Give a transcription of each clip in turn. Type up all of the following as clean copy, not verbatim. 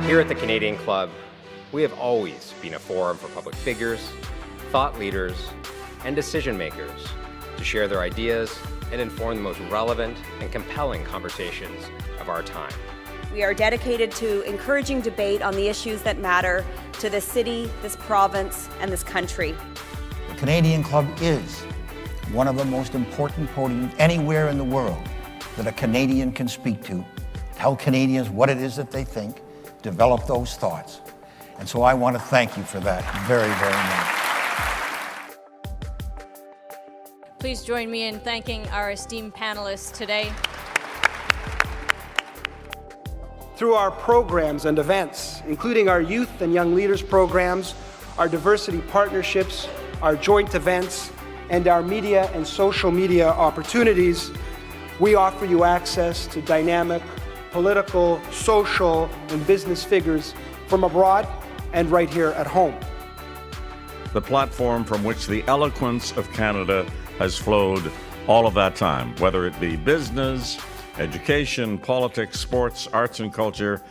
Here at the Canadian Club, we have always been a forum for public figures, thought leaders, and decision makers to share their ideas and inform the most relevant and compelling conversations of our time. We are dedicated to encouraging debate on the issues that matter to this city, this province, and this country. The Canadian Club is one of the most important podiums anywhere in the world that a Canadian can speak to, tell Canadians what it is that they think, develop those thoughts. And so I want to thank you for that very, very much. Please join me in thanking our esteemed panelists today. Through our programs and events, including our youth and young leaders programs, our diversity partnerships, our joint events, and our media and social media opportunities, we offer you access to dynamic political, social, and business figures from abroad and right here at home. The platform from which the eloquence of Canada has flowed all of that time, whether it be business, education, politics, sports, arts, and culture.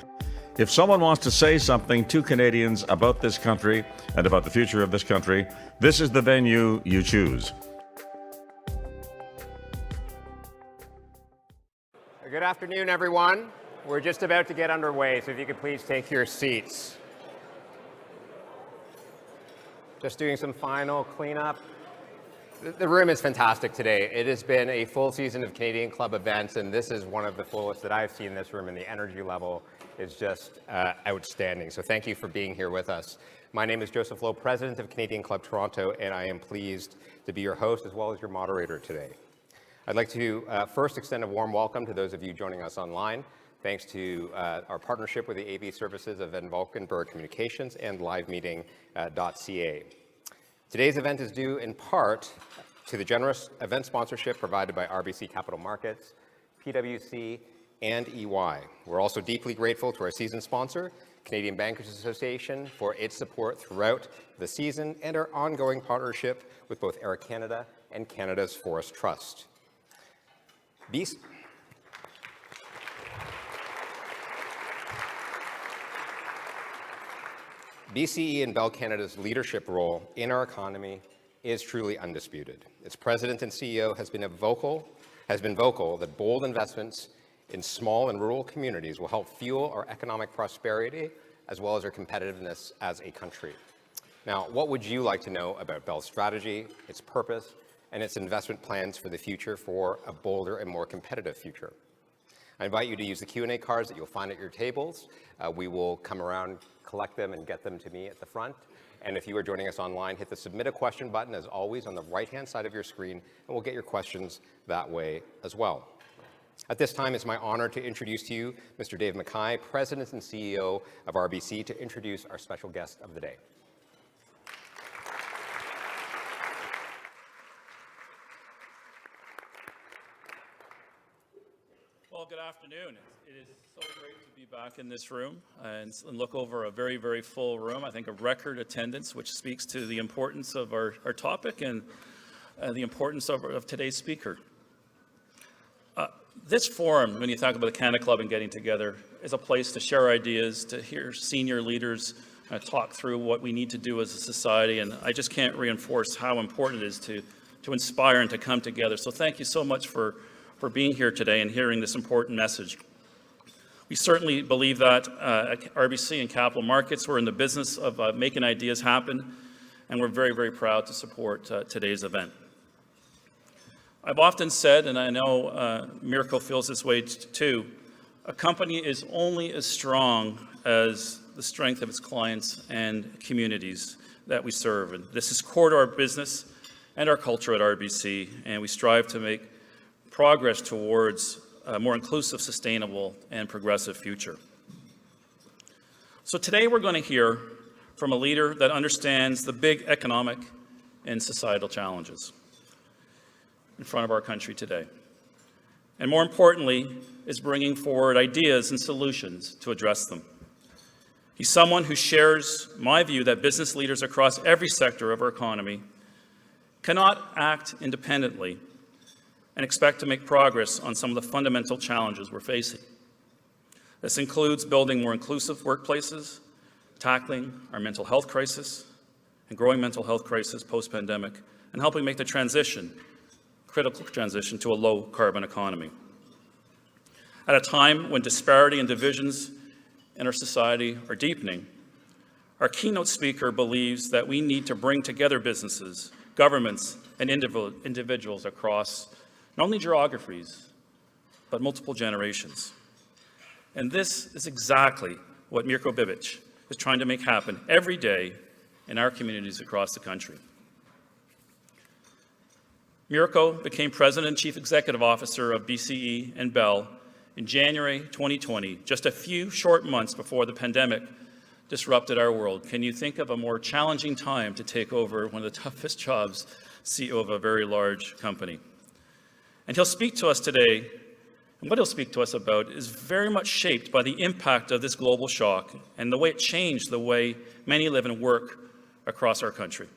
If someone wants to say something to Canadians about this country and about the future of this country, this is the venue you choose. Good afternoon, everyone. We're just about to get underway, so if you could please take your seats. Just doing some final cleanup. The room is fantastic today. It has been a full season of Canadian Club events, and this is one of the fullest that I've seen in this room, and the energy level is just outstanding. So thank you for being here with us. My name is Joseph Lowe, President of Canadian Club Toronto, and I am pleased to be your host as well as your moderator today. I'd like to first extend a warm welcome to those of you joining us online, thanks to our partnership with the AV services of Van Valkenburg Communications and livemeeting.ca. Today's event is due in part to the generous event sponsorship provided by RBC Capital Markets, PwC, and EY. We're also deeply grateful to our season sponsor, Canadian Bankers Association, for its support throughout the season and our ongoing partnership with both Air Canada and Canada's Forest Trust. BCE and Bell Canada's leadership role in our economy is truly undisputed. Its president and CEO has been vocal that bold investments in small and rural communities will help fuel our economic prosperity as well as our competitiveness as a country. Now, what would you like to know about Bell's strategy, its purpose, and its investment plans for the future for a bolder and more competitive future? I invite you to use the Q&A cards that you'll find at your tables. We will come around, collect them, and get them to me at the front. And if you are joining us online, hit the Submit a Question button, as always, on the right-hand side of your screen, and we'll get your questions that way as well. At this time, it's my honor to introduce to you Mr. Dave Mackay, President and CEO of RBC, to introduce our special guest of the day. Well, good afternoon. It is so great to be back in this room and look over a very, very full room. I think a record attendance, which speaks to the importance of our topic and the importance of today's speaker. This forum, when you talk about the Canada Club and getting together, is a place to share ideas, to hear senior leaders talk through what we need to do as a society, and I just can't reinforce how important it is to inspire and to come together. So thank you so much for being here today and hearing this important message. We certainly believe that at RBC and Capital Markets, we're in the business of making ideas happen, and we're very, very proud to support today's event. I've often said, and I know Mirko feels this way too, a company is only as strong as the strength of its clients and communities that we serve. And this is core to our business and our culture at RBC, and we strive to make progress towards a more inclusive, sustainable, and progressive future. So today we're going to hear from a leader that understands the big economic and societal challenges in front of our country today. And more importantly, is bringing forward ideas and solutions to address them. He's someone who shares my view that business leaders across every sector of our economy cannot act independently and expect to make progress on some of the fundamental challenges we're facing. This includes building more inclusive workplaces, tackling our mental health crisis and growing mental health crisis post-pandemic, and helping make the transition, critical transition, to a low-carbon economy. At a time when disparity and divisions in our society are deepening, our keynote speaker believes that we need to bring together businesses, governments, and individuals across not only geographies, but multiple generations. And this is exactly what Mirko Bibic is trying to make happen every day in our communities across the country. Mirko became President and Chief Executive Officer of BCE and Bell in January 2020, just a few short months before the pandemic disrupted our world. Can you think of a more challenging time to take over one of the toughest jobs, CEO of a very large company? And he'll speak to us today, and what he'll speak to us about is very much shaped by the impact of this global shock and the way it changed the way many live and work across our country.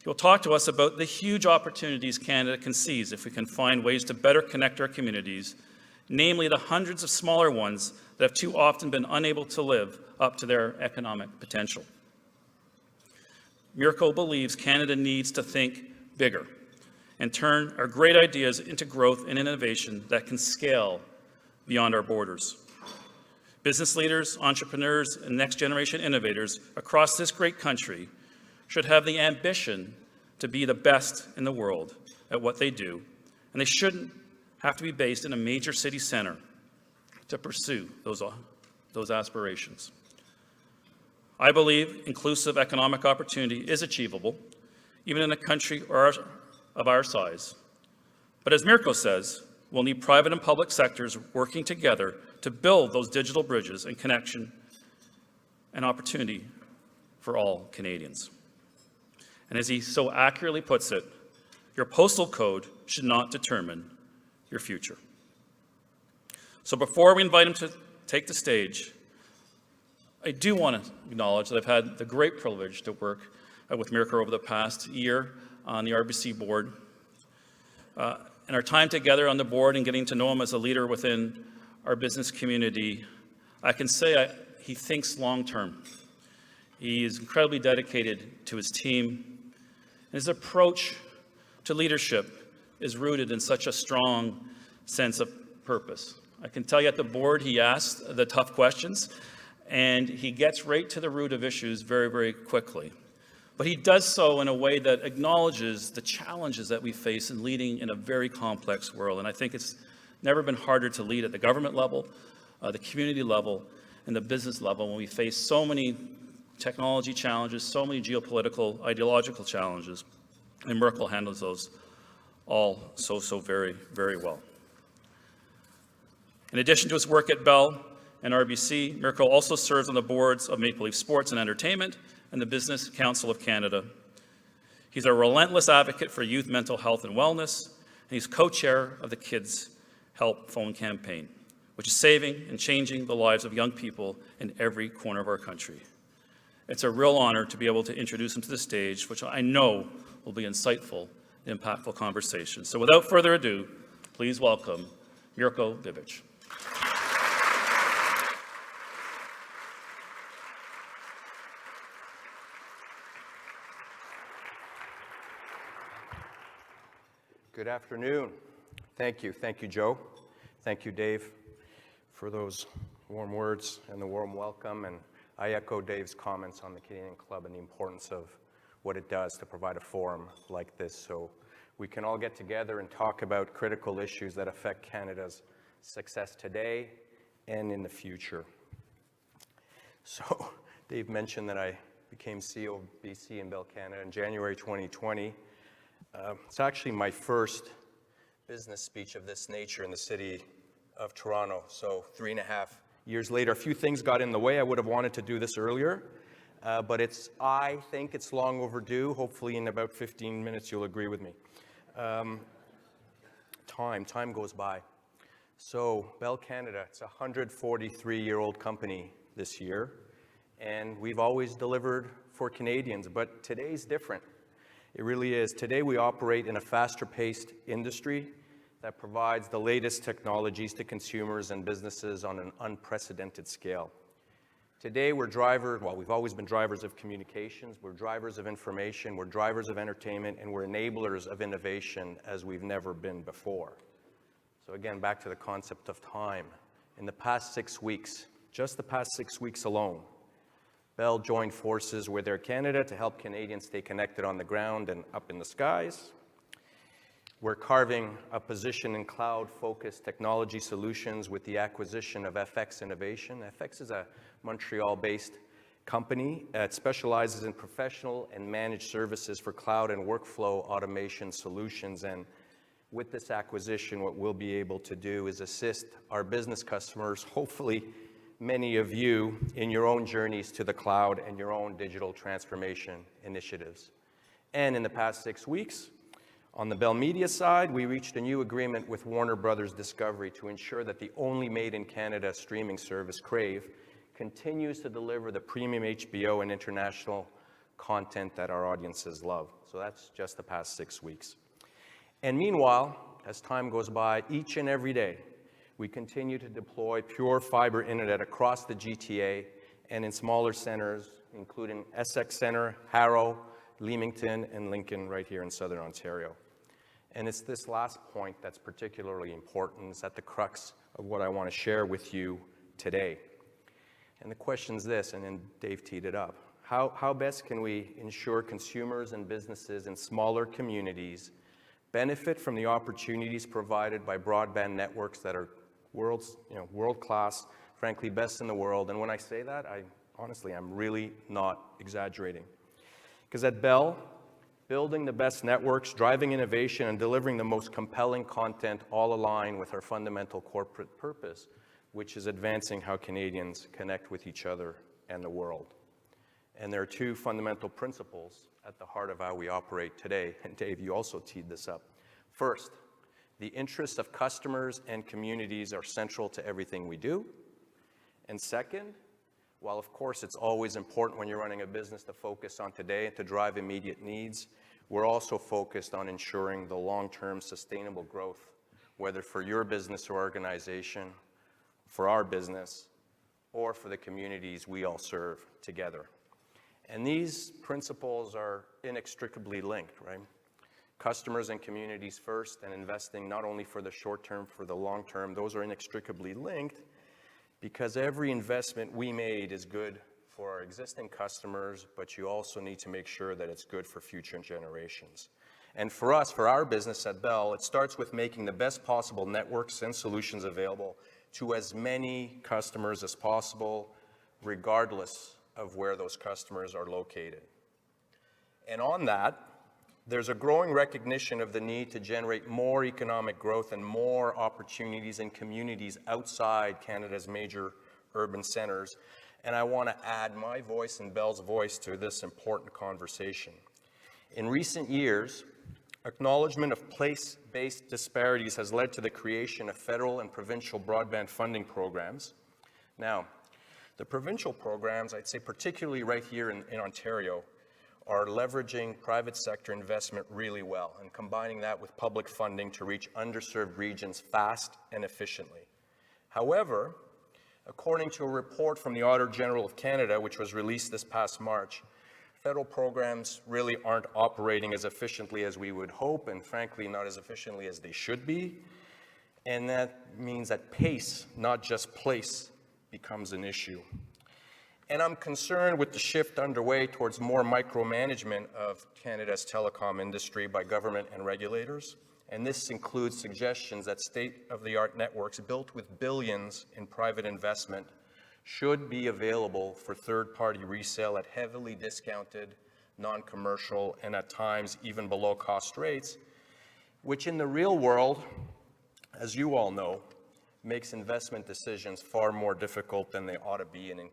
He'll talk to us about the huge opportunities Canada can seize if we can find ways to better connect our communities, namely the hundreds of smaller ones that have too often been unable to live up to their economic potential. Mirko believes Canada needs to think bigger and turn our great ideas into growth and innovation that can scale beyond our borders. Business leaders, entrepreneurs, and next-generation innovators across this great country should have the ambition to be the best in the world at what they do, and they shouldn't have to be based in a major city center to pursue those aspirations. I believe inclusive economic opportunity is achievable, even in a country of our size. But as Mirko says, we'll need private and public sectors working together to build those digital bridges and connection and opportunity for all Canadians. And as he so accurately puts it, your postal code should not determine your future. So before we invite him to take the stage, I do want to acknowledge that I've had the great privilege to work with Mirko over the past year on the RBC board. And our time together on the board and getting to know him as a leader within our business community, I can say he thinks long-term. He is incredibly dedicated to his team. And his approach to leadership is rooted in such a strong sense of purpose. I can tell you at the board, he asks the tough questions, and he gets right to the root of issues very, very quickly. But he does so in a way that acknowledges the challenges that we face in leading in a very complex world. And I think it's never been harder to lead at the government level, the community level, and the business level when we face so many technology challenges, so many geopolitical, ideological challenges. And Mirko handles those all so very, very well. In addition to his work at Bell and RBC, Mirko also serves on the boards of Maple Leaf Sports and Entertainment and the Business Council of Canada. He's a relentless advocate for youth mental health and wellness, and he's co-chair of the Kids Help Phone campaign, which is saving and changing the lives of young people in every corner of our country. It's a real honor to be able to introduce him to the stage, which I know will be insightful, impactful conversation. So without further ado, please welcome Mirko Bibic. Good afternoon. Thank you, Joe. Thank you, Dave, for those warm words and the warm welcome. And I echo Dave's comments on the Canadian Club and the importance of what it does to provide a forum like this so we can all get together and talk about critical issues that affect Canada's success today and in the future. So Dave mentioned that I became CEO of BC and Bell Canada in January 2020. It's actually my first business speech of this nature in the city of Toronto. So 3.5 years later, a few things got in the way. I would have wanted to do this earlier, but I think it's long overdue. Hopefully in about 15 minutes you'll agree with me. Time goes by. So Bell Canada, it's a 143-year-old company this year, and we've always delivered for Canadians, but today's different. It really is. Today we operate in a faster-paced industry that provides the latest technologies to consumers and businesses on an unprecedented scale. Today, we've always been drivers of communications, we're drivers of information, we're drivers of entertainment, and we're enablers of innovation as we've never been before. So again, back to the concept of time. In the past 6 weeks, just the past 6 weeks alone, Bell joined forces with Air Canada to help Canadians stay connected on the ground and up in the skies. We're carving a position in cloud-focused technology solutions with the acquisition of FX Innovation. FX is a Montreal-based company that specializes in professional and managed services for cloud and workflow automation solutions. And with this acquisition, what we'll be able to do is assist our business customers, hopefully many of you, in your own journeys to the cloud and your own digital transformation initiatives. And in the past 6 weeks, on the Bell Media side, we reached a new agreement with Warner Brothers Discovery to ensure that the only made-in-Canada streaming service, Crave, continues to deliver the premium HBO and international content that our audiences love. So that's just the past 6 weeks. And meanwhile, as time goes by, each and every day, we continue to deploy pure fiber internet across the GTA and in smaller centers, including Essex Centre, Harrow, Leamington, and Lincoln right here in Southern Ontario. And it's this last point that's particularly important. It's at the crux of what I want to share with you today. And the question's this, and then Dave teed it up. How best can we ensure consumers and businesses in smaller communities benefit from the opportunities provided by broadband networks that are world-class, frankly, best in the world? And when I say that, honestly, I'm really not exaggerating. Because at Bell, building the best networks, driving innovation, and delivering the most compelling content all align with our fundamental corporate purpose, which is advancing how Canadians connect with each other and the world. And there are two fundamental principles at the heart of how we operate today, and Dave, you also teed this up. First, the interests of customers and communities are central to everything we do. And second, while of course it's always important when you're running a business to focus on today and to drive immediate needs, we're also focused on ensuring the long-term sustainable growth, whether for your business or organization, for our business, or for the communities we all serve together. And these principles are inextricably linked, right? Customers and communities first, and investing not only for the short term, for the long term, those are inextricably linked because every investment we made is good for our existing customers, but you also need to make sure that it's good for future generations. And for us, for our business at Bell, it starts with making the best possible networks and solutions available to as many customers as possible, regardless of where those customers are located. And on that, there's a growing recognition of the need to generate more economic growth and more opportunities in communities outside Canada's major urban centers. And I want to add my voice and Bell's voice to this important conversation. In recent years, acknowledgement of place-based disparities has led to the creation of federal and provincial broadband funding programs. Now, the provincial programs, I'd say particularly right here in Ontario, are leveraging private sector investment really well and combining that with public funding to reach underserved regions fast and efficiently. However, according to a report from the Auditor General of Canada, which was released this past March, federal programs really aren't operating as efficiently as we would hope, and frankly, not as efficiently as they should be. And that means that pace, not just place, becomes an issue. And I'm concerned with the shift underway towards more micromanagement of Canada's telecom industry by government and regulators. And this includes suggestions that state-of-the-art networks built with billions in private investment should be available for third-party resale at heavily discounted, non-commercial, and at times even below cost rates, which in the real world, as you all know, makes investment decisions far more difficult than they ought to be, and in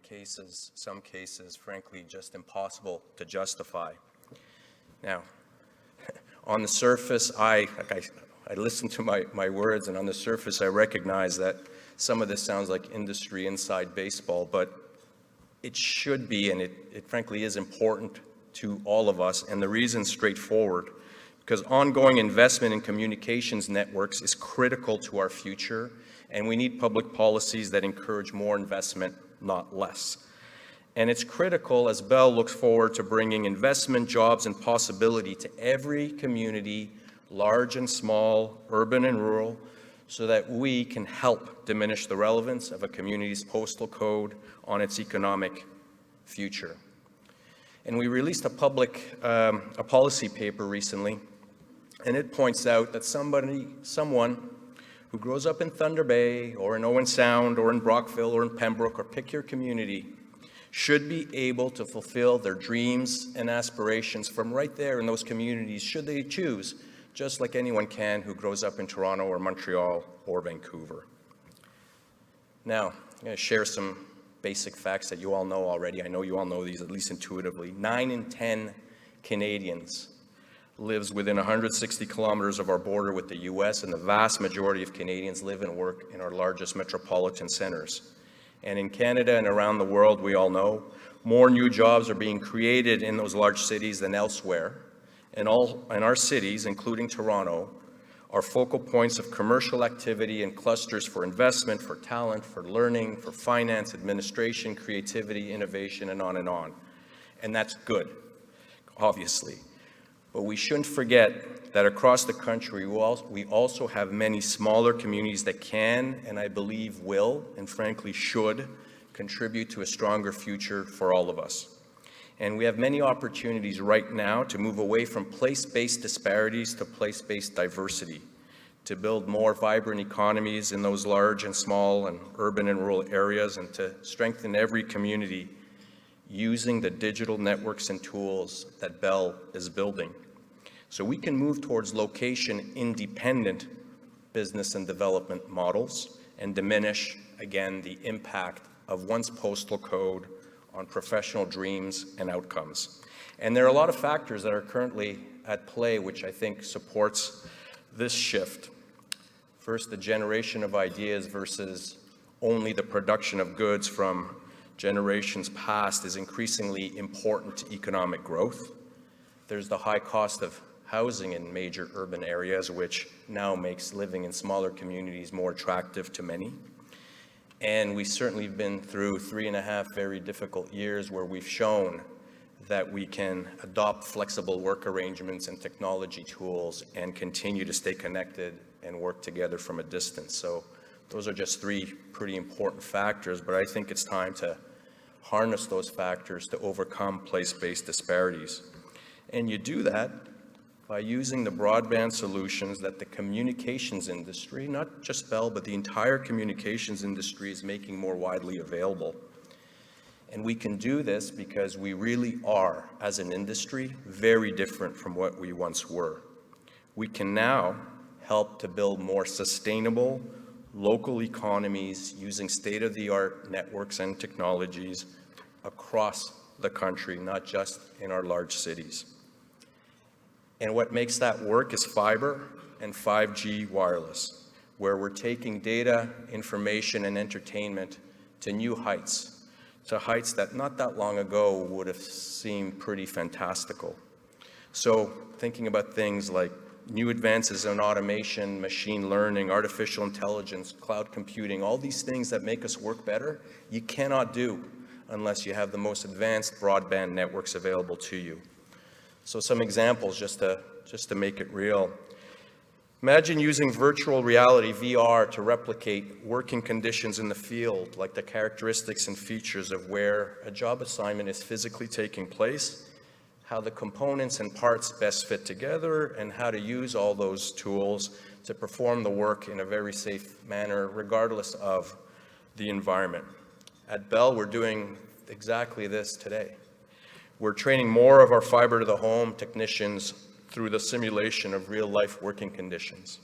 some cases, frankly, just impossible to justify. Now, on the surface, I listen to my words, and on the surface, I recognize that some of this sounds like industry inside baseball, but it should be, and it frankly is important to all of us, and the reason's straightforward, because ongoing investment in communications networks is critical to our future, and we need public policies that encourage more investment, not less. And it's critical as Bell looks forward to bringing investment, jobs, and possibility to every community, large and small, urban and rural, so that we can help diminish the relevance of a community's postal code on its economic future. And we released a policy paper recently, and it points out that someone who grows up in Thunder Bay or in Owen Sound or in Brockville or in Pembroke, or pick your community, should be able to fulfill their dreams and aspirations from right there in those communities, should they choose, just like anyone can who grows up in Toronto or Montreal or Vancouver. Now, I'm going to share some basic facts that you all know already. I know you all know these, at least intuitively. 9 in 10 Canadians lives within 160 kilometers of our border with the US, and the vast majority of Canadians live and work in our largest metropolitan centers. And in Canada and around the world, we all know, more new jobs are being created in those large cities than elsewhere. And our cities, including Toronto, are focal points of commercial activity and clusters for investment, for talent, for learning, for finance, administration, creativity, innovation, and on and on. And that's good, obviously. But we shouldn't forget that across the country, we also have many smaller communities that can, and I believe will, and frankly should, contribute to a stronger future for all of us. And we have many opportunities right now to move away from place-based disparities to place-based diversity, to build more vibrant economies in those large and small and urban and rural areas, and to strengthen every community using the digital networks and tools that Bell is building. So we can move towards location-independent business and development models and diminish, again, the impact of one's postal code on professional dreams and outcomes. And there are a lot of factors that are currently at play which I think supports this shift. First, the generation of ideas versus only the production of goods from generations past is increasingly important to economic growth. There's the high cost of housing in major urban areas, which now makes living in smaller communities more attractive to many. And we've certainly been through 3.5 very difficult years where we've shown that we can adopt flexible work arrangements and technology tools and continue to stay connected and work together from a distance. So those are just 3 pretty important factors, but I think it's time to harness those factors to overcome place-based disparities. And you do that by using the broadband solutions that the communications industry, not just Bell, but the entire communications industry is making more widely available. And we can do this because we really are, as an industry, very different from what we once were. We can now help to build more sustainable local economies using state-of-the-art networks and technologies across the country, not just in our large cities. And what makes that work is fiber and 5G wireless, where we're taking data, information, and entertainment to new heights, to heights that not that long ago would have seemed pretty fantastical. So thinking about things like new advances in automation, machine learning, artificial intelligence, cloud computing, all these things that make us work better, you cannot do unless you have the most advanced broadband networks available to you. So some examples just to make it real. Imagine using virtual reality, VR, to replicate working conditions in the field, like the characteristics and features of where a job assignment is physically taking place, how the components and parts best fit together, and how to use all those tools to perform the work in a very safe manner, regardless of the environment. At Bell, we're doing exactly this today. We're training more of our fiber to the home technicians through the simulation of real-life working conditions.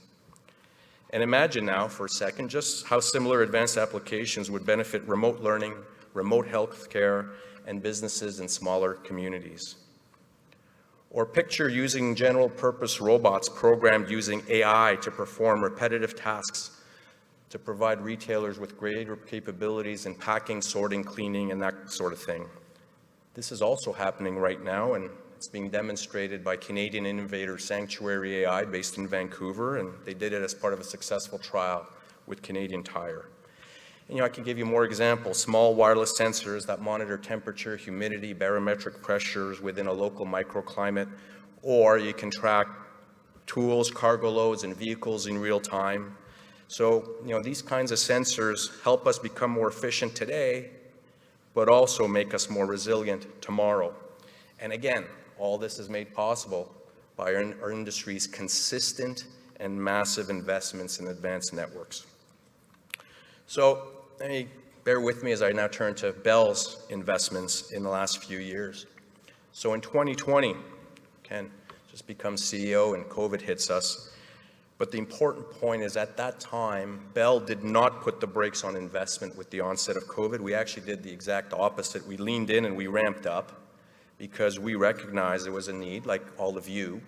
And imagine now for a second just how similar advanced applications would benefit remote learning, remote health care, and businesses in smaller communities. Or picture using general-purpose robots programmed using AI to perform repetitive tasks, to provide retailers with greater capabilities in packing, sorting, cleaning, and that sort of thing. This is also happening right now, and It's being demonstrated by Canadian innovator Sanctuary AI based in Vancouver, and they did it as part of a successful trial with Canadian Tire. And, I can give you more examples. Small wireless sensors that monitor temperature, humidity, barometric pressures within a local microclimate, or you can track tools, cargo loads, and vehicles in real time. So, these kinds of sensors help us become more efficient today, but also make us more resilient tomorrow. And again, all this is made possible by our industry's consistent and massive investments in advanced networks. So, bear with me as I now turn to Bell's investments in the last few years. So in 2020, Ken just becomes CEO and COVID hits us. But the important point is at that time, Bell did not put the brakes on investment with the onset of COVID. We actually did the exact opposite. We leaned in and we ramped up because we recognized there was a need, like all of you,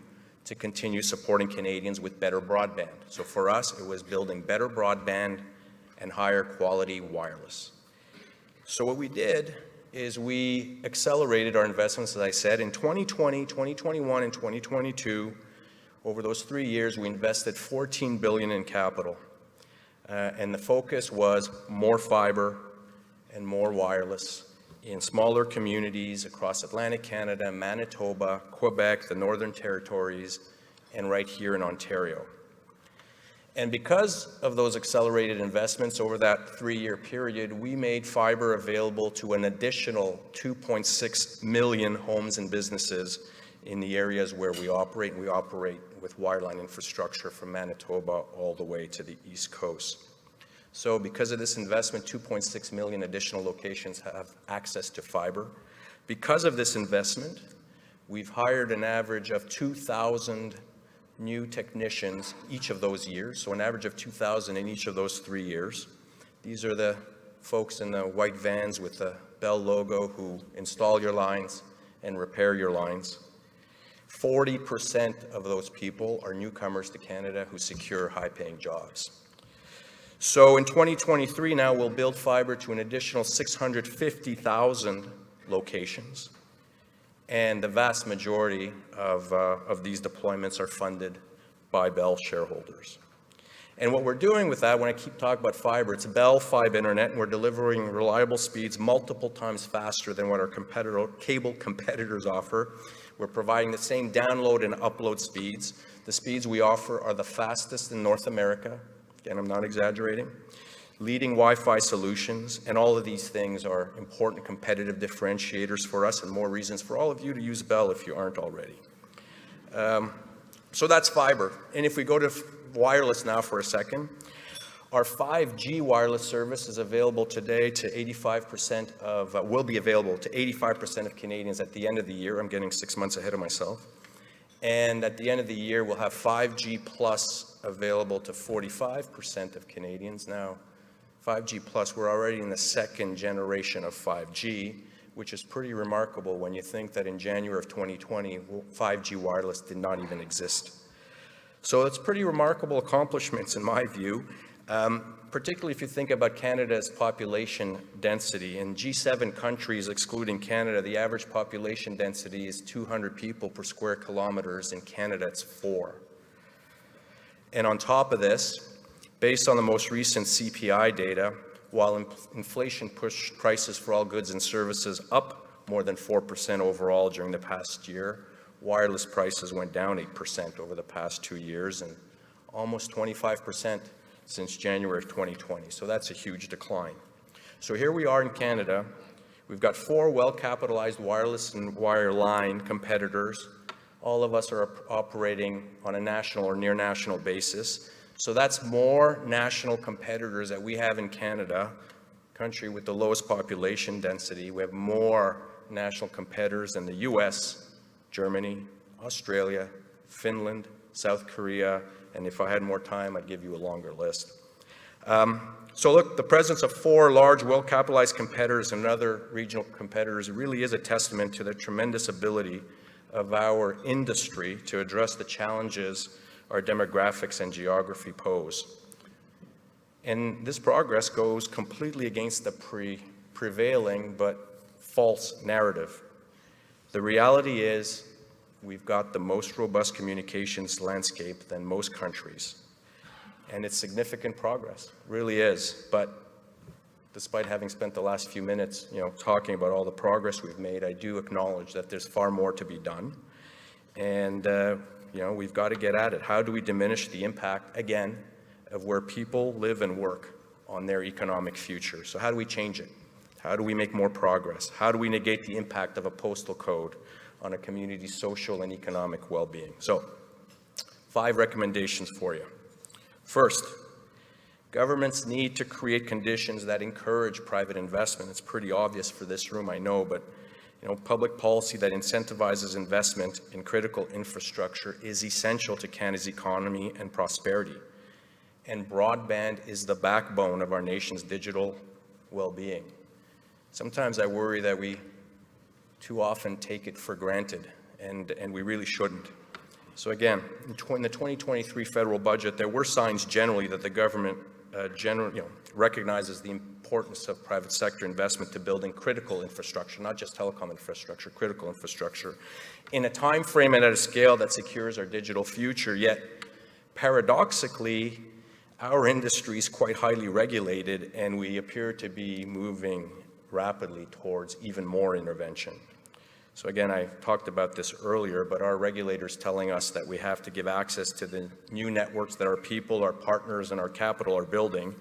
to continue supporting Canadians with better broadband. So for us, it was building better broadband and higher quality wireless. So what we did is we accelerated our investments, as I said, in 2020, 2021, and 2022. Over those 3 years, we invested $14 billion in capital. And the focus was more fiber and more wireless in smaller communities across Atlantic Canada, Manitoba, Quebec, the Northern Territories, and right here in Ontario. And because of those accelerated investments over that 3-year period, we made fiber available to an additional 2.6 million homes and businesses in the areas where we operate. And we operate with wireline infrastructure from Manitoba all the way to the East Coast. So because of this investment, 2.6 million additional locations have access to fiber. Because of this investment, we've hired an average of 2,000 new technicians each of those years, so an average of 2,000 in each of those 3 years. These are the folks in the white vans with the Bell logo who install your lines and repair your lines. 40% of those people are newcomers to Canada who secure high-paying jobs. So in 2023 now, we'll build fiber to an additional 650,000 locations. And the vast majority of these deployments are funded by Bell shareholders. And what we're doing with that, when I keep talking about fiber, it's Bell Fibe Internet, and we're delivering reliable speeds multiple times faster than what our cable competitors offer. We're providing the same download and upload speeds. The speeds we offer are the fastest in North America. Again, I'm not exaggerating. Leading Wi-Fi solutions, and all of these things are important competitive differentiators for us and more reasons for all of you to use Bell if you aren't already. So that's fiber. And if we go to wireless now for a second, our 5G wireless service is available today to 85% of, will be available to 85% of Canadians at the end of the year. I'm getting 6 months ahead of myself. And at the end of the year, we'll have 5G Plus available to 45% of Canadians. Now, 5G Plus, we're already in the second generation of 5G, which is pretty remarkable when you think that in January of 2020, 5G wireless did not even exist. So it's pretty remarkable accomplishments in my view, particularly if you think about Canada's population density. In G7 countries, excluding Canada, the average population density is 200 people per square kilometers. In Canada, it's 4. And on top of this, based on the most recent CPI data, while inflation pushed prices for all goods and services up more than 4% overall during the past year, wireless prices went down 8% over the past 2 years and almost 25% since January of 2020. So that's a huge decline. So here we are in Canada. We've got 4 well-capitalized wireless and wireline competitors. All of us are operating on a national or near national basis. So that's more national competitors that we have in Canada, country with the lowest population density. We have more national competitors than the US, Germany, Australia, Finland, South Korea, and if I had more time, I'd give you a longer list. So look, the presence of 4 large, well-capitalized competitors and other regional competitors really is a testament to the tremendous ability of our industry to address the challenges our demographics and geography pose. And this progress goes completely against the prevailing but false narrative. The reality is We've got the most robust communications landscape than most countries. And it's significant progress, really is. But despite having spent the last few minutes, talking about all the progress we've made, I do acknowledge that there's far more to be done. And, we've got to get at it. How do we diminish the impact, again, of where people live and work on their economic future? So how do we change it? How do we make more progress? How do we negate the impact of a postal code on a community's social and economic well-being? So, 5 recommendations for you. First, governments need to create conditions that encourage private investment. It's pretty obvious for this room, I know, but public policy that incentivizes investment in critical infrastructure is essential to Canada's economy and prosperity. And broadband is the backbone of our nation's digital well-being. Sometimes I worry that we too often take it for granted, and we really shouldn't. So again, in the 2023 federal budget, there were signs generally that the government recognizes the importance of private sector investment to building critical infrastructure, not just telecom infrastructure, critical infrastructure, in a time frame and at a scale that secures our digital future. Yet, paradoxically, our industry is quite highly regulated, and we appear to be moving rapidly towards even more intervention. So again, I talked about this earlier, but our regulators telling us that we have to give access to the new networks that our people, our partners, and our capital are building,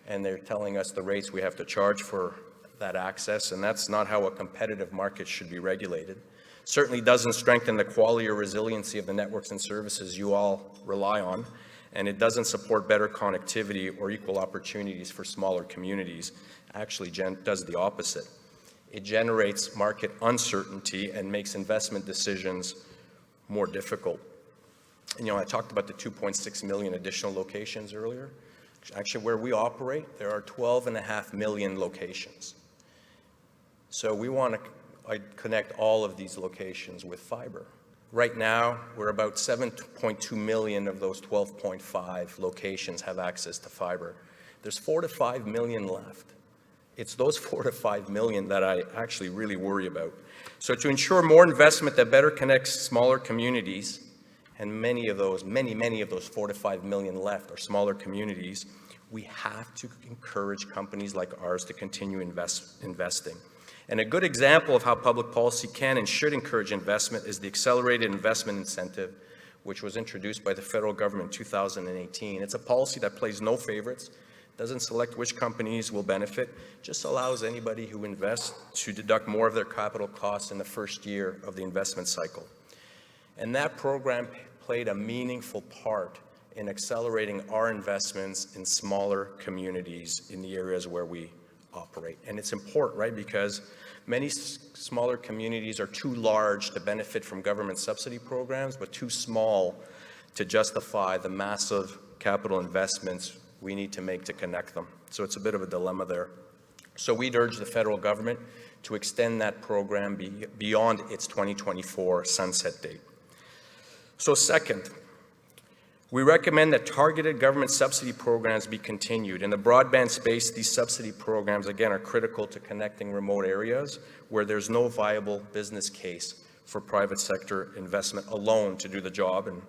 and they're telling us the rates we have to charge for that access, and that's not how a competitive market should be regulated. Certainly doesn't strengthen the quality or resiliency of the networks and services you all rely on, and it doesn't support better connectivity or equal opportunities for smaller communities. Actually does the opposite. It generates market uncertainty and makes investment decisions more difficult. And, I talked about the 2.6 million additional locations earlier. Actually, where we operate, there are 12.5 million locations. So we want to connect all of these locations with fiber. Right now, we're about 7.2 million of those 12.5 locations have access to fiber. There's 4 to 5 million left. It's those 4 to 5 million that I actually really worry about. So to ensure more investment that better connects smaller communities, and many of those 4 to 5 million left are smaller communities, we have to encourage companies like ours to continue investing. And a good example of how public policy can and should encourage investment is the Accelerated Investment Incentive, which was introduced by the federal government in 2018. It's a policy that plays no favorites, doesn't select which companies will benefit, just allows anybody who invests to deduct more of their capital costs in the first year of the investment cycle. And that program played a meaningful part in accelerating our investments in smaller communities in the areas where we operate. And it's important, right, because many smaller communities are too large to benefit from government subsidy programs, but too small to justify the massive capital investments we need to make to connect them. So it's a bit of a dilemma there. So we'd urge the federal government to extend that program beyond its 2024 sunset date. So second, we recommend that targeted government subsidy programs be continued. In the broadband space, these subsidy programs, again, are critical to connecting remote areas where there's no viable business case for private sector investment alone to do the job. And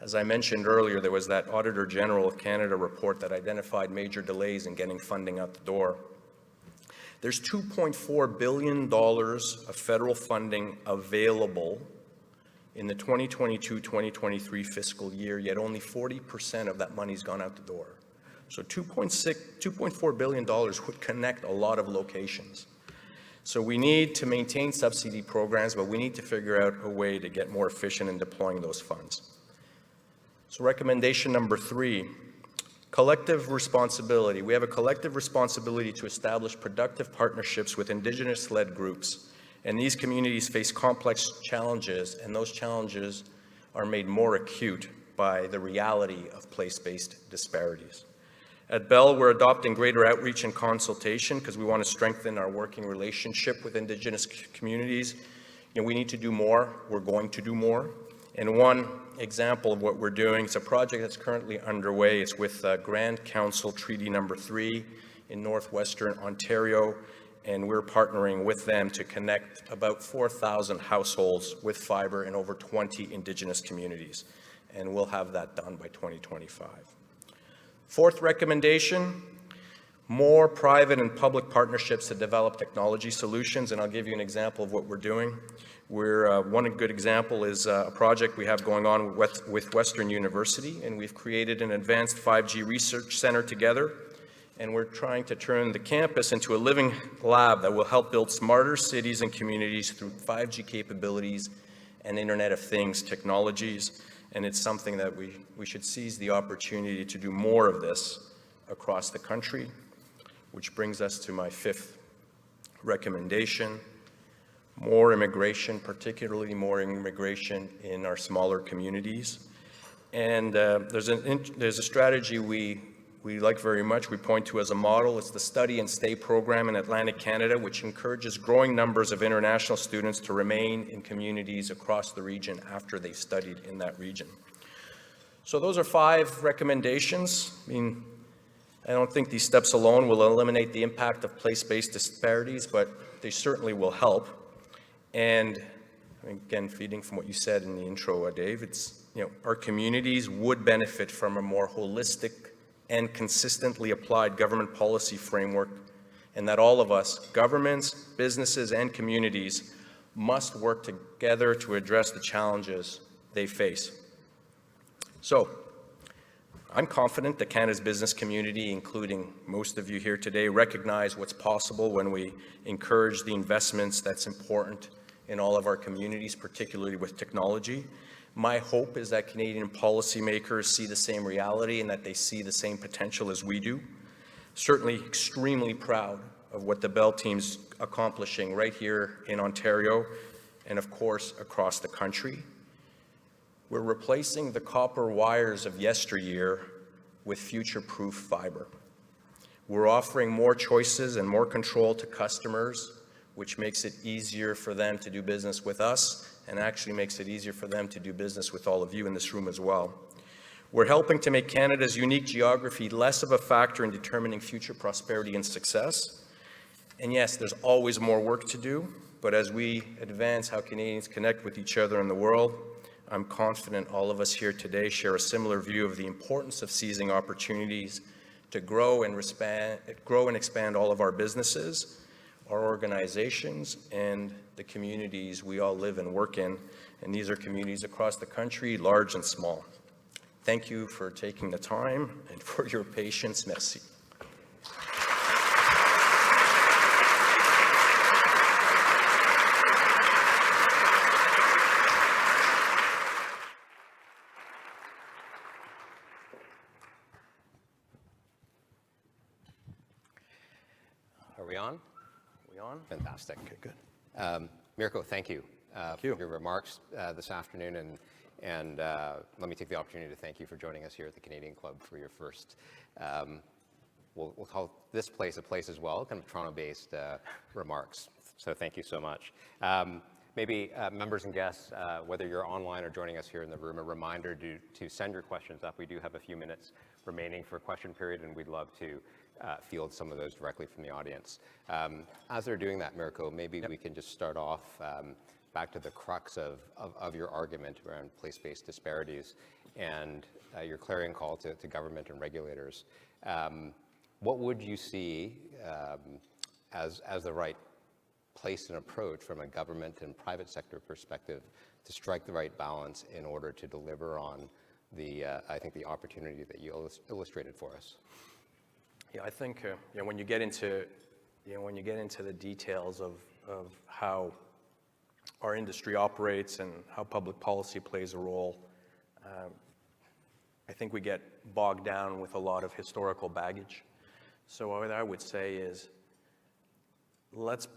as I mentioned earlier, there was that Auditor General of Canada report that identified major delays in getting funding out the door. There's $2.4 billion of federal funding available in the 2022-2023 fiscal year, yet only 40% of that money's gone out the door. So $2.4 billion would connect a lot of locations. So we need to maintain subsidy programs, but we need to figure out a way to get more efficient in deploying those funds. So recommendation number 3, collective responsibility. We have a collective responsibility to establish productive partnerships with Indigenous-led groups. And these communities face complex challenges, and those challenges are made more acute by the reality of place-based disparities. At Bell, we're adopting greater outreach and consultation because we want to strengthen our working relationship with Indigenous communities. We need to do more. We're going to do more. And one example of what we're doing, it's a project that's currently underway. It's with Grand Council Treaty Number 3 in northwestern Ontario. and we're partnering with them to connect about 4,000 households with fiber in over 20 Indigenous communities, and we'll have that done by 2025. Fourth recommendation, more private and public partnerships to develop technology solutions, and I'll give you an example of what we're doing. One good example is a project we have going on with Western University, and we've created an advanced 5G research center together, and we're trying to turn the campus into a living lab that will help build smarter cities and communities through 5G capabilities and Internet of Things technologies, and it's something that we should seize the opportunity to do more of this across the country. Which brings us to my fifth recommendation, more immigration, particularly more immigration in our smaller communities. And there's a strategy we like very much, we point to as a model. It's the Study and Stay program in Atlantic Canada, which encourages growing numbers of international students to remain in communities across the region after they've studied in that region. So those are 5 recommendations. I don't think these steps alone will eliminate the impact of place-based disparities, but they certainly will help. And again, feeding from what you said in the intro, Dave, it's, our communities would benefit from a more holistic and consistently applied government policy framework, and that all of us, governments, businesses, and communities, must work together to address the challenges they face. So, I'm confident that Canada's business community, including most of you here today, recognize what's possible when we encourage the investments that's important in all of our communities, particularly with technology. My hope is that Canadian policymakers see the same reality and that they see the same potential as we do. Certainly extremely proud of what the Bell team's accomplishing right here in Ontario and of course across the country. We're replacing the copper wires of yesteryear with future-proof fiber. We're offering more choices and more control to customers, which makes it easier for them to do business with us and actually makes it easier for them to do business with all of you in this room as well. We're helping to make Canada's unique geography less of a factor in determining future prosperity and success. And yes, there's always more work to do, but as we advance how Canadians connect with each other in the world, I'm confident all of us here today share a similar view of the importance of seizing opportunities to grow and expand all of our businesses, our organizations, and the communities we all live and work in. And these are communities across the country, large and small. Thank you for taking the time and for your patience. Merci. Are we on? Fantastic. Okay, good. Mirko, thank you, Thank you for your remarks this afternoon, and let me take the opportunity to thank you for joining us here at the Canadian Club for your first, we'll call this place a place as well, kind of Toronto-based remarks. So thank you so much. Maybe members and guests, whether you're online or joining us here in the room, a reminder to send your questions up. We do have a few minutes remaining for question period, and we'd love to field some of those directly from the audience. As they're doing that, Mirko, maybe we can just start off back to the crux of your argument around place-based disparities and your clarion call to government and regulators. What would you see as the right place and approach from a government and private sector perspective to strike the right balance in order to deliver on I think the opportunity that you illustrated for us? Yeah, I think when you get into the details of how our industry operates and how public policy plays a role, I think we get bogged down with a lot of historical baggage. So what I would say is, let's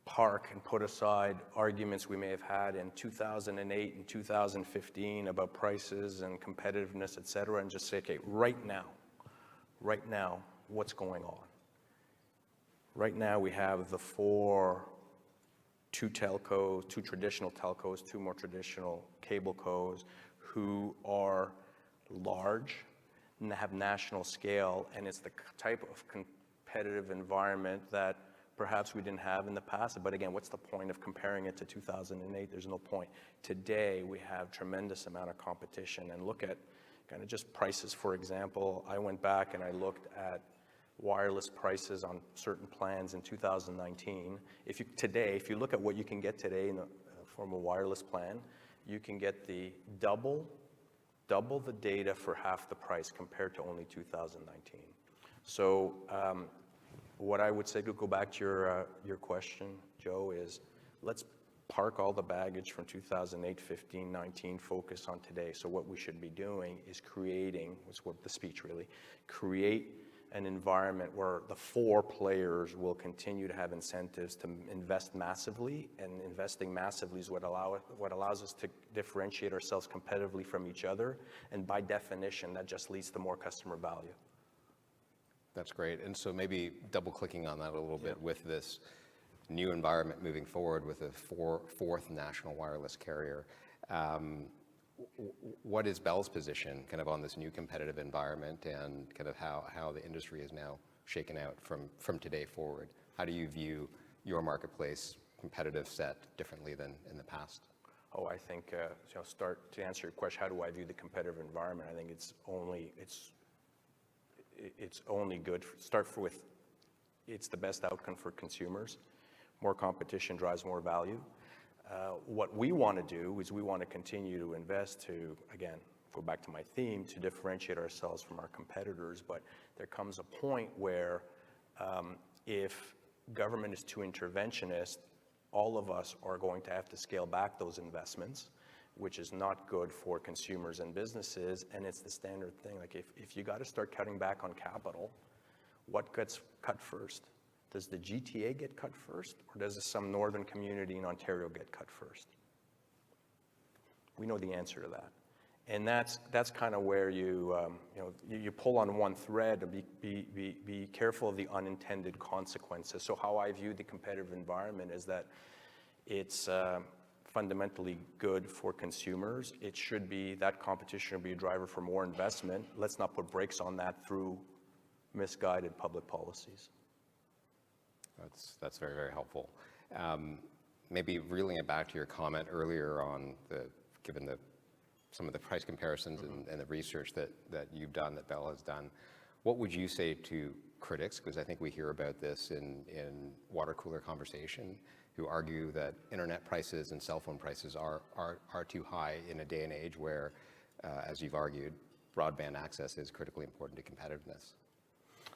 park and put aside arguments we may have had in 2008 and 2015 about prices and competitiveness, et cetera, and just say, okay, right now, what's going on? Right now we have two traditional telcos, two more traditional cable cos who are large and have national scale, and it's the type of competitive environment that perhaps we didn't have in the past. But again, what's the point of comparing it to 2008? There's no point. Today, we have tremendous amount of competition, and look at kind of just prices. For example, I went back and I looked at wireless prices on certain plans in 2019. If you look at what you can get today in the form of a wireless plan, you can get the double the data for half the price compared to only 2019. So what I would say, to go back to your question, Joe, is let's park all the baggage from 2008, 15, 19, focus on today. So what we should be doing is creating, was what the speech really, create an environment where the four players will continue to have incentives to invest massively, and investing massively is what allows us to differentiate ourselves competitively from each other, and by definition, that just leads to more customer value. That's great. And so maybe double clicking on that a little bit with this new environment moving forward with a fourth national wireless carrier. What is Bell's position kind of on this new competitive environment, and kind of how the industry is now shaken out from today forward? How do you view your marketplace competitive set differently than in the past? Oh, I think, start to answer your question, how do I view the competitive environment? I think it's only good. Start with, it's the best outcome for consumers. More competition drives more value. What we want to do is we want to continue to invest to, again, go back to my theme, to differentiate ourselves from our competitors. But there comes a point where if government is too interventionist, all of us are going to have to scale back those investments, which is not good for consumers and businesses. And it's the standard thing. Like if you got to start cutting back on capital, what gets cut first? Does the GTA get cut first, or does some northern community in Ontario get cut first? We know the answer to that. And that's kind of where you pull on one thread, and be careful of the unintended consequences. So how I view the competitive environment is that it's fundamentally good for consumers. It should be, that competition should be a driver for more investment. Let's not put brakes on that through misguided public policies. That's very, very helpful. Maybe reeling it back to your comment earlier on given some of the price comparisons and the research that you've done, that Bell has done, what would you say to critics? Because I think we hear about this in water cooler conversation, who argue that internet prices and cell phone prices are too high in a day and age where, as you've argued, broadband access is critically important to competitiveness.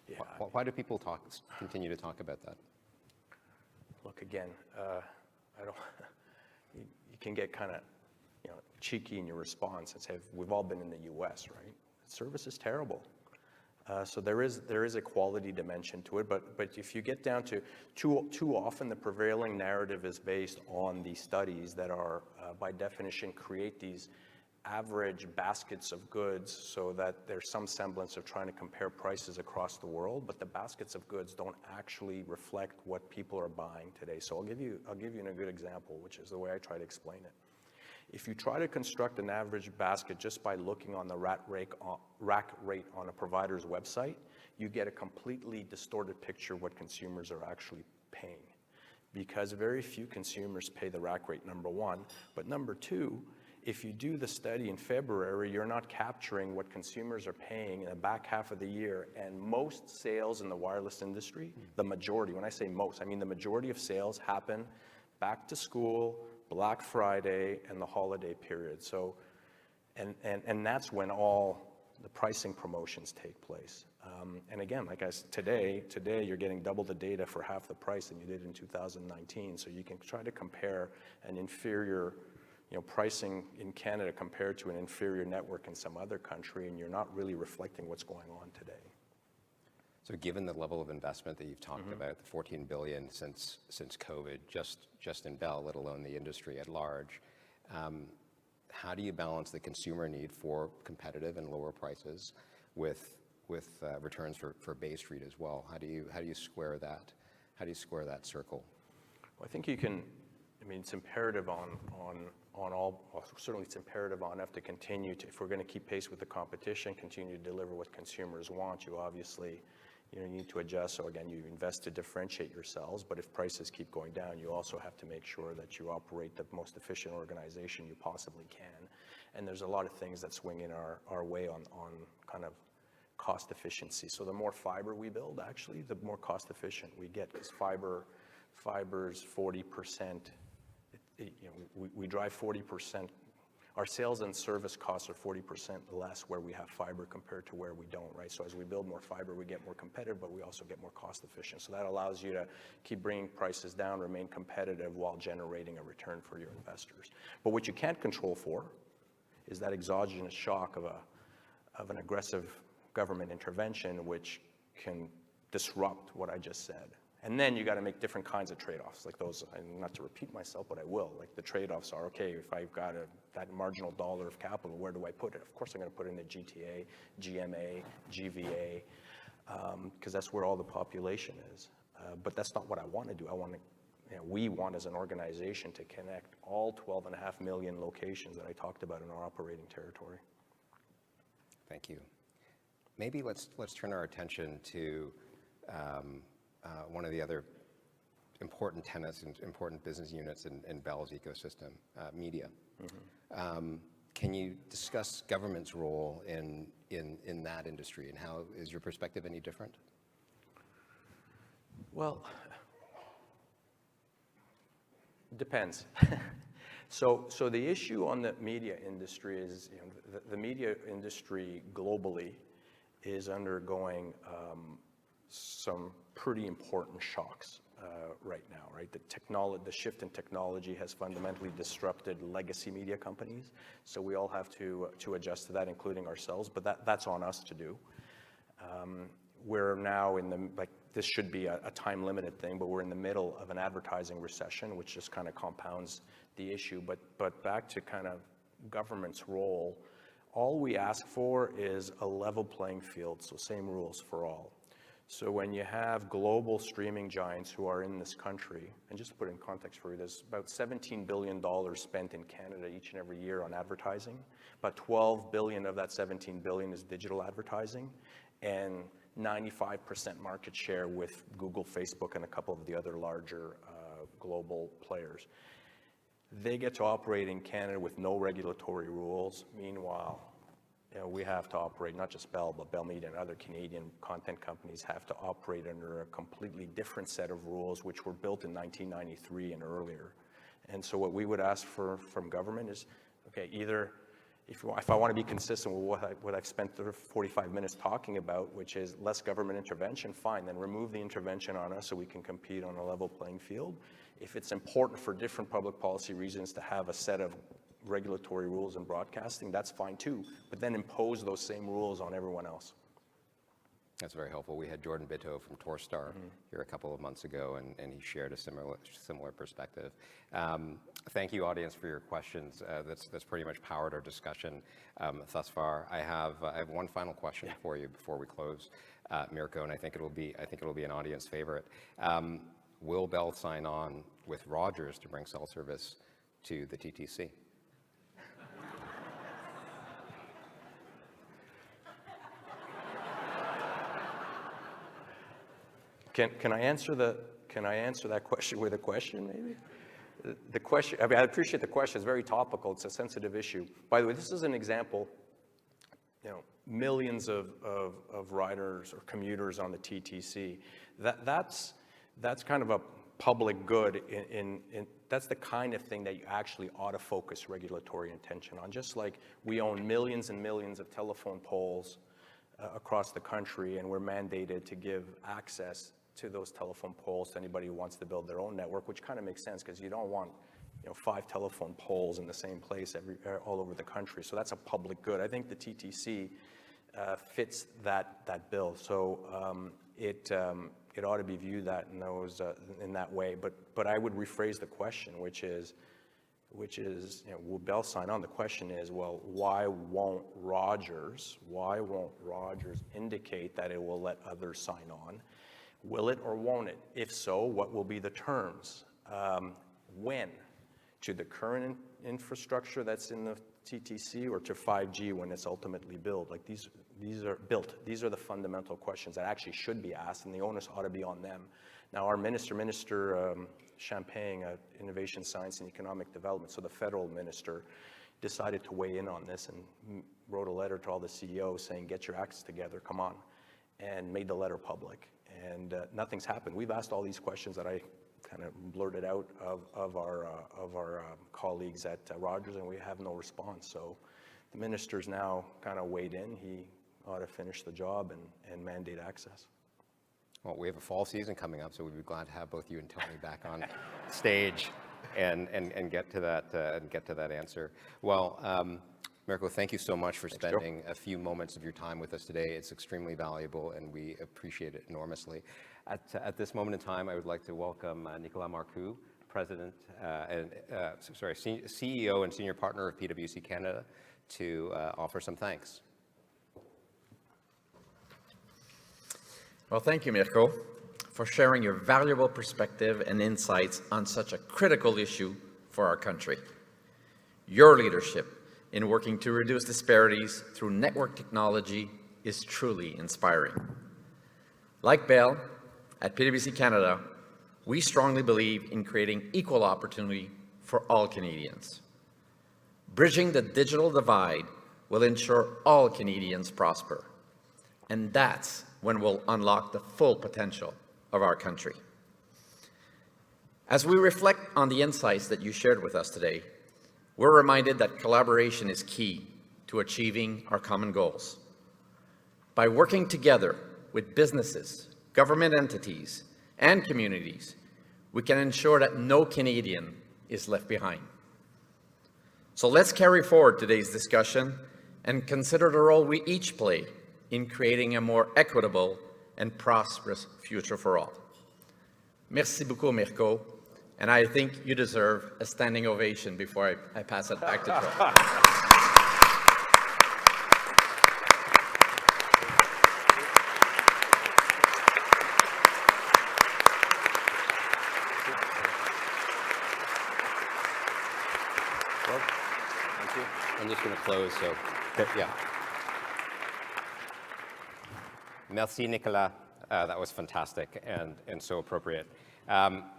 Yeah. Why do people continue to talk about that? Look, again, you can get kind of cheeky in your response and say, we've all been in the US, right? Service is terrible. So there is a quality dimension to it, but if you get down to too often the prevailing narrative is based on these studies that are by definition create these average baskets of goods, so that there's some semblance of trying to compare prices across the world, but the baskets of goods don't actually reflect what people are buying today. So I'll give you a good example, which is the way I try to explain it. If you try to construct an average basket just by looking on the rack rate on a provider's website, you get a completely distorted picture of what consumers are actually paying, because very few consumers pay the rack rate, number one. But number two, if you do the study in February, you're not capturing what consumers are paying in the back half of the year. And most sales in the wireless industry, the majority, when I say most, I mean the majority of sales happen back to school, Black Friday, and the holiday period. So, and that's when all the pricing promotions take place. And again, like I said, today you're getting double the data for half the price than you did in 2019. So you can try to compare an inferior pricing in Canada compared to an inferior network in some other country, and you're not really reflecting what's going on today. So given the level of investment that you've talked about, the $14 billion since COVID, just in Bell, let alone the industry at large, how do you balance the consumer need for competitive and lower prices with returns for Bay Street as well? How do you square that? How do you square that circle? Well, I think you can. I mean, it's imperative on all. Well, certainly, it's imperative on us to continue to, if we're going to keep pace with the competition, continue to deliver what consumers want. You obviously you need to adjust. So again, you invest to differentiate yourselves, but if prices keep going down, you also have to make sure that you operate the most efficient organization you possibly can. And there's a lot of things that swing in our way on kind of cost efficiency. So the more fiber we build, actually, the more cost efficient we get, because fiber's 40%, we drive 40%. Our sales and service costs are 40% less where we have fiber compared to where we don't, right? So as we build more fiber, we get more competitive, but we also get more cost efficient. So that allows you to keep bringing prices down, remain competitive while generating a return for your investors. But what you can't control for is that exogenous shock of an aggressive government intervention, which can disrupt what I just said. And then you got to make different kinds of trade-offs, like those, and not to repeat myself, but I will. Like the trade-offs are, okay, if I've got that marginal dollar of capital, where do I put it? Of course I'm going to put it in the GTA, GMA, GVA, because that's where all the population is. But that's not what I want to do. We want as an organization to connect all 12.5 million locations that I talked about in our operating territory. Thank you. Maybe let's turn our attention to one of the other important tenets and important business units in Bell's ecosystem, media. Mm-hmm. Can you discuss government's role in that industry, and how is your perspective any different? Well, depends. So the issue on the media industry is, the media industry globally is undergoing some pretty important shocks right now, right? The shift in technology has fundamentally disrupted legacy media companies, so we all have to adjust to that, including ourselves, but that's on us to do. We're now this should be a time-limited thing, but we're in the middle of an advertising recession, which just kind of compounds the issue. But back to kind of government's role, all we ask for is a level playing field, so same rules for all. So when you have global streaming giants who are in this country, and just to put it in context for you, there's about $17 billion spent in Canada each and every year on advertising. About $12 billion of that $17 billion is digital advertising, and 95% market share with Google, Facebook, and a couple of the other larger global players. They get to operate in Canada with no regulatory rules. Meanwhile, we have to operate, not just Bell, but Bell Media and other Canadian content companies have to operate under a completely different set of rules, which were built in 1993 and earlier. And so what we would ask from government is, okay, either if I want to be consistent with what I've spent 45 minutes talking about, which is less government intervention, fine, then remove the intervention on us so we can compete on a level playing field. If it's important for different public policy reasons to have a set of regulatory rules in broadcasting, that's fine too, but then impose those same rules on everyone else. That's very helpful. We had Jordan Bitto from Torstar here a couple of months ago, and he shared a similar perspective. Thank you, audience, for your questions. That's pretty much powered our discussion thus far. I have one final question for you before we close, Mirko, and I think it'll be an audience favorite. Will Bell sign on with Rogers to bring cell service to the TTC? Can I answer that question with a question, maybe? The question, I appreciate the question. It's very topical. It's a sensitive issue. By the way, this is an example. Millions of riders or commuters on the TTC. That's kind of a public good. That's the kind of thing that you actually ought to focus regulatory attention on. Just like we own millions and millions of telephone poles across the country, and we're mandated to give access to those telephone poles to anybody who wants to build their own network, which kind of makes sense because you don't want 5 telephone poles in the same place all over the country. So that's a public good. I think the TTC fits that bill. So it ought to be viewed in that way. But I would rephrase the question, which is, will Bell sign on? The question is, well, why won't Rogers indicate that it will let others sign on? Will it or won't it? If so, what will be the terms? When? To the current infrastructure that's in the TTC or to 5G when it's ultimately built? Like these are built. These are the fundamental questions that actually should be asked, and the onus ought to be on them. Now, our Minister Champagne, Innovation, Science, and Economic Development, so the federal minister, decided to weigh in on this and wrote a letter to all the CEOs saying, get your acts together, come on, and made the letter public. And nothing's happened. We've asked all these questions that I kind of blurted out of our colleagues at Rogers, and we have no response. So the minister's now kind of weighed in. He ought to finish the job and mandate access. Well, we have a fall season coming up, so we'd be glad to have both you and Tony back on stage and get to that answer. Well, Mirko, thank you so much for spending a few moments of your time with us today. It's extremely valuable, and we appreciate it enormously. At this moment in time, I would like to welcome Nicolas Marcoux, CEO and Senior Partner of PwC Canada, to offer some thanks. Well, thank you, Mirko, for sharing your valuable perspective and insights on such a critical issue for our country. Your leadership in working to reduce disparities through network technology is truly inspiring. Like Bell, at PwC Canada, we strongly believe in creating equal opportunity for all Canadians. Bridging the digital divide will ensure all Canadians prosper, and that's when we'll unlock the full potential of our country. As we reflect on the insights that you shared with us today, we're reminded that collaboration is key to achieving our common goals. By working together with businesses, government entities, and communities, we can ensure that no Canadian is left behind. So let's carry forward today's discussion and consider the role we each play in creating a more equitable and prosperous future for all. Merci beaucoup, Mirko, and I think you deserve a standing ovation before I pass it back to Troy. Well, thank you. I'm just going to close, so yeah. Merci, Nicolas. That was fantastic and so appropriate.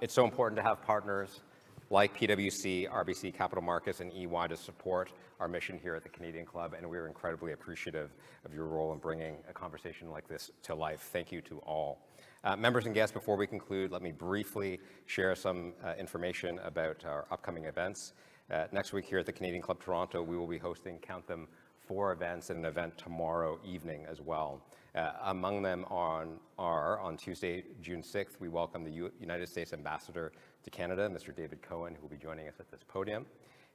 It's so important to have partners like PwC, RBC Capital Markets, and EY to support our mission here at the Canadian Club, and we're incredibly appreciative of your role in bringing a conversation like this to life. Thank you to all. Members and guests, before we conclude, let me briefly share some information about our upcoming events. Next week here at the Canadian Club Toronto, we will be hosting, count them, 4 events and an event tomorrow evening as well. Among them are on Tuesday, June 6th, we welcome the United States Ambassador to Canada, Mr. David Cohen, who will be joining us at this podium.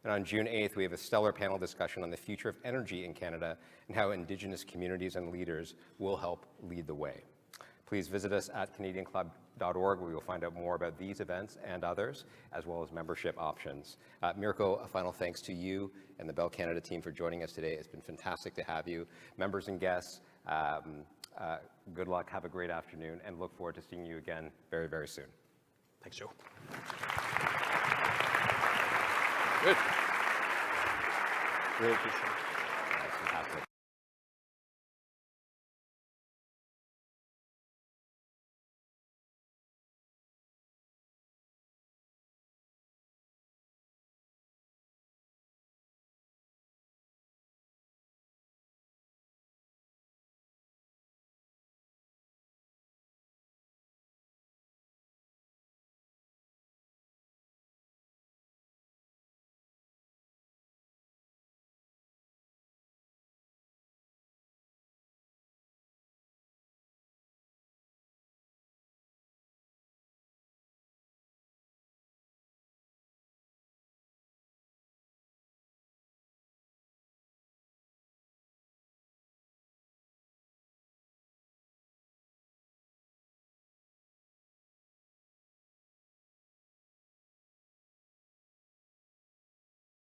And on June 8th, we have a stellar panel discussion on the future of energy in Canada and how Indigenous communities and leaders will help lead the way. Please visit us at CanadianClub.org, where you'll find out more about these events and others, as well as membership options. Mirko, a final thanks to you and the Bell Canada team for joining us today. It's been fantastic to have you. Members and guests, good luck, have a great afternoon, and look forward to seeing you again very, very soon. Thanks, Joe. Good. Really appreciate it.